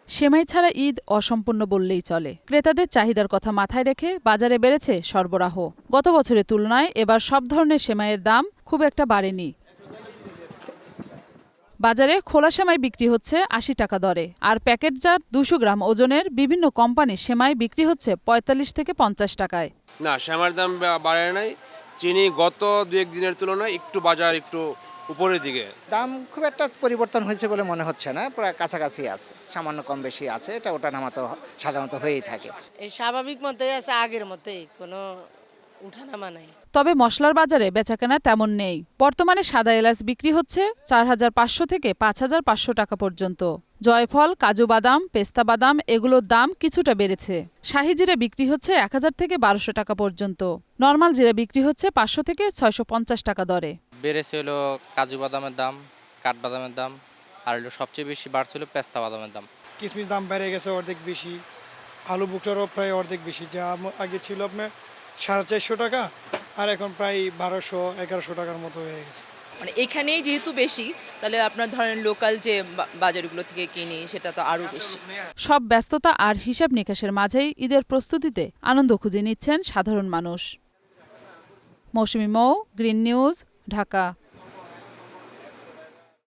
সেমাই ছাড়া ঈদ অসম্পূর্ণ বললেই চলে। ক্রেতাদের চাহিদার কথা মাথায় রেখে বাজারে বেড়েছে সরবরাহ। গত বছরের তুলনায় এবার সব ধরনের সেমাইয়ের দাম খুব একটা বাড়েনি। বাজারে খোলা সেমাই বিক্রি হচ্ছে ৮০ টাকা দরে, আর প্যাকেটজাত ২০০ গ্রাম ওজনের বিভিন্ন কোম্পানির সেমাই বিক্রি হচ্ছে ৪৫ থেকে ৫০ টাকায়। না, সেমাইয়ের দাম বাড়ে নাই। চিনি গত ২-১ দিনের তুলনায় একটু বাজার একটু উপরের দিকে। দাম খুব একটা পরিবর্তন হয়েছে বলে মনে হচ্ছে না, প্রায় কাছাকাছি আছে, সামান্য কম বেশি আছে, এটা ওটা নামা তো সাধারণত হয়েই থাকে। এই স্বাভাবিক মতোই আছে, আগের মতোই, কোনো উঠানামা নাই। তবে মশলার বাজারে বেচাকেনা তেমন নেই। বর্তমানে সাদা এলাচ বিক্রি হচ্ছে ৪৫০০ থেকে ৫৫০০ টাকা পর্যন্ত। জয়ফল, কাজু বাদাম, পেস্তা বাদাম এগুলোর দাম কিছুটা বেড়েছে। শাহি জিরা বিক্রি হচ্ছে ১০০০ থেকে ১২০০ টাকা পর্যন্ত। নরমাল জিরা বিক্রি হচ্ছে ৫০০ থেকে ৬৫০ টাকা দরে। বেড়েছে হলো কাজু বাদামের দাম, কাঠবাদামের দাম, আর হলো সবচেয়ে বেশি বাড়ছে হলো পেস্তা বাদামের দাম। কিশমিশ দাম বেড়ে গেছে অর্ধেক বেশি, আলু বুকটারও প্রায় অর্ধেক বেশি, যা আগে ছিল আপনার ৪৫০ টাকা আর এখন প্রায় ১২০০-১১০০ টাকার মতো হয়ে গেছে। মানে এখানেই যেহেতু বেশি, তাহলে আপনার ধরেন লোকাল যে বাজারগুলো থেকে কিনি সেটা তো আরও বেশি। সব ব্যস্ততা আর হিসাব নিকাশের মাঝেই ঈদের প্রস্তুতিতে আনন্দ খুঁজে নিচ্ছেন সাধারণ মানুষ। মৌসুমী মৌ, গ্রিন নিউজ, ঢাকা।